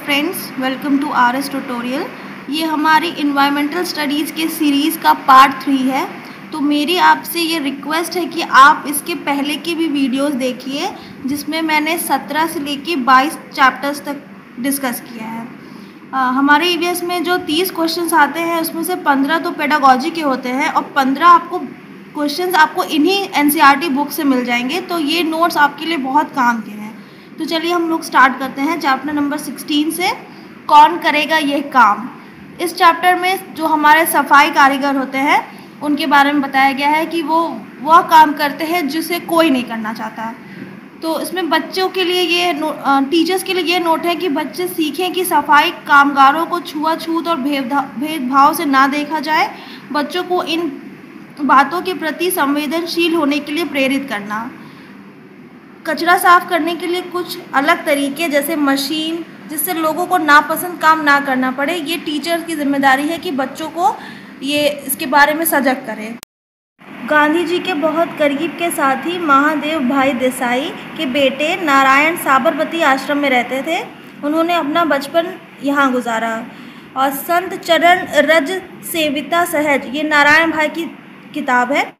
Friends, welcome to RS tutorial. ये हमारी environmental studies के सीरीज़ का पार्ट 3 है। तो मेरी आपसे ये रिक्वेस्ट है कि आप इसके पहले की भी वीडियोस देखिए, जिसमें मैंने 17 से लेके 22 चैप्टर्स तक डिस्कस किया है। हमारे EVS में जो 30 क्वेश्चंस आते हैं उसमें से 15 तो पेडागोजी के होते हैं और 15 क्वेश्चंस आपको इन्हीं NCERT बुक से मिल जाएंगे। तो ये नोट्स आपके लिए बहुत काम के हैं। तो चलिए हम लोग स्टार्ट करते हैं चैप्टर नंबर 16 से, कौन करेगा ये काम। इस चैप्टर में जो हमारे सफाई कारीगर होते हैं उनके बारे में बताया गया है कि वो वह काम करते हैं जिसे कोई नहीं करना चाहता। तो इसमें बच्चों के लिए ये टीचर्स के लिए ये नोट है कि बच्चे सीखें कि सफाई कामगारों को छुआछूत और भेदभाव से ना देखा जाए। बच्चों को इन बातों के प्रति संवेदनशील होने के लिए प्रेरित करना। कचरा साफ करने के लिए कुछ अलग तरीके जैसे मशीन, जिससे लोगों को नापसंद काम ना करना पड़े। ये टीचर की जिम्मेदारी है कि बच्चों को ये इसके बारे में सजग करें। गांधी जी के बहुत करीब के साथी महादेव भाई देसाई के बेटे नारायण साबरमती आश्रम में रहते थे। उन्होंने अपना बचपन यहाँ गुजारा। और संत चरण रज सेविता सहज, ये नारायण भाई की किताब है।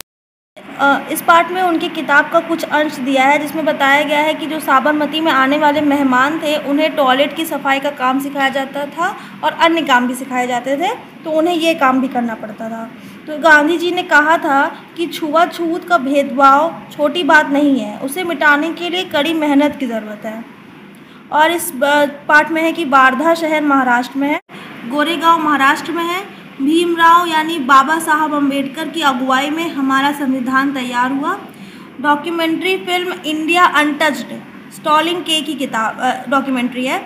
इस पार्ट में उनकी किताब का कुछ अंश दिया है, जिसमें बताया गया है कि जो साबरमती में आने वाले मेहमान थे उन्हें टॉयलेट की सफाई का काम सिखाया जाता था और अन्य काम भी सिखाए जाते थे, तो उन्हें ये काम भी करना पड़ता था। तो गांधी जी ने कहा था कि छुआछूत का भेदभाव छोटी बात नहीं है, उसे मिटाने के लिए कड़ी मेहनत की ज़रूरत है। और इस पार्ट में है कि वार्धा शहर महाराष्ट्र में है, गोरेगांव महाराष्ट्र में है। भीमराव यानी बाबा साहब अम्बेडकर की अगुवाई में हमारा संविधान तैयार हुआ। Documentary film India untouched stalling के की किताब डॉक्यूमेंट्री है।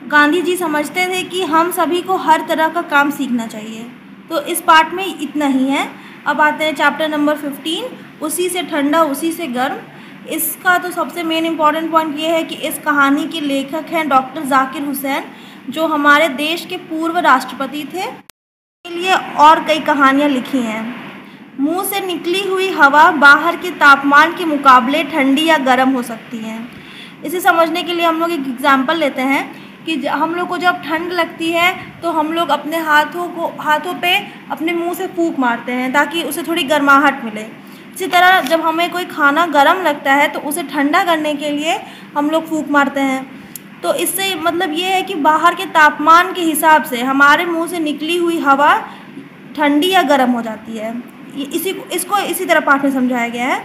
गांधी जी समझते थे कि हम सभी को हर तरह का काम सीखना चाहिए। तो इस पार्ट में इतना ही है। अब आते हैं चैप्टर नंबर 15, उसी से ठंडा उसी से गर्म। इसका तो सबसे मेन इम्पॉर्टेंट पॉइंट ये है कि इस कहानी के लेखक हैं डॉक्टर जाकिर हुसैन, जो हमारे देश के पूर्व राष्ट्रपति थे। के लिए और कई कहानियाँ लिखी हैं। मुंह से निकली हुई हवा बाहर के तापमान के मुकाबले ठंडी या गर्म हो सकती है। इसे समझने के लिए हम लोग एक एग्जांपल लेते हैं कि हम लोग को जब ठंड लगती है तो हम लोग अपने हाथों पे अपने मुंह से फूंक मारते हैं ताकि उसे थोड़ी गर्माहट मिले। इसी तरह जब हमें कोई खाना गर्म लगता है तो उसे ठंडा करने के लिए हम लोग फूंक मारते हैं। तो इससे मतलब ये है कि बाहर के तापमान के हिसाब से हमारे मुंह से निकली हुई हवा ठंडी या गर्म हो जाती है। इसको इसी तरह पाठ में समझाया गया है।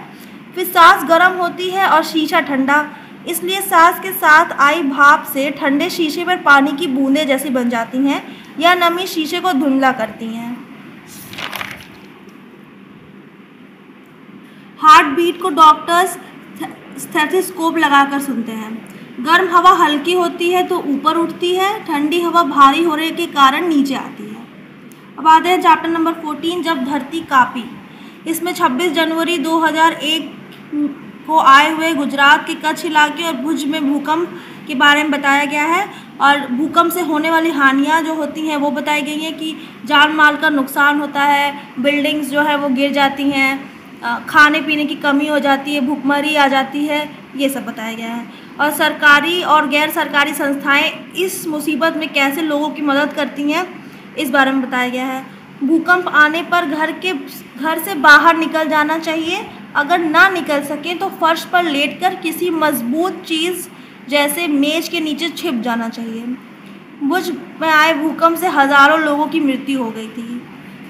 फिर सांस गर्म होती है और शीशा ठंडा, इसलिए सांस के साथ आई भाप से ठंडे शीशे पर पानी की बूंदें जैसी बन जाती हैं। यह नमी शीशे को धुंधला करती हैं। हार्ट बीट को डॉक्टर्स स्टेथोस्कोप लगाकर सुनते हैं। गर्म हवा हल्की होती है तो ऊपर उठती है, ठंडी हवा भारी होने के कारण नीचे आती है। अब आते हैं चैप्टर नंबर 14, जब धरती कांपी। इसमें 26 जनवरी 2001 को आए हुए गुजरात के कच्छ इलाके और भुज में भूकंप के बारे में बताया गया है। और भूकंप से होने वाली हानियाँ जो होती हैं वो बताई गई हैं कि जान माल का नुकसान होता है, बिल्डिंग्स जो है वो गिर जाती हैं, खाने पीने की कमी हो जाती है, भूखमरी आ जाती है, ये सब बताया गया है। और सरकारी और गैर सरकारी संस्थाएं इस मुसीबत में कैसे लोगों की मदद करती हैं, इस बारे में बताया गया है। भूकंप आने पर घर से बाहर निकल जाना चाहिए। अगर ना निकल सके तो फर्श पर लेटकर किसी मजबूत चीज़ जैसे मेज के नीचे छिप जाना चाहिए। भुज में आए भूकंप से हज़ारों लोगों की मृत्यु हो गई थी।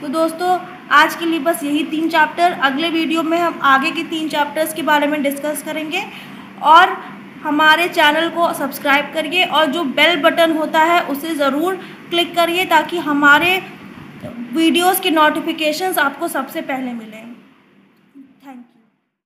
तो दोस्तों, आज के लिए बस यही 3 चैप्टर। अगले वीडियो में हम आगे के 3 चैप्टर्स के बारे में डिस्कस करेंगे। और हमारे चैनल को सब्सक्राइब करिए और जो बेल बटन होता है उसे ज़रूर क्लिक करिए ताकि हमारे वीडियोस के नोटिफिकेशंस आपको सबसे पहले मिलें।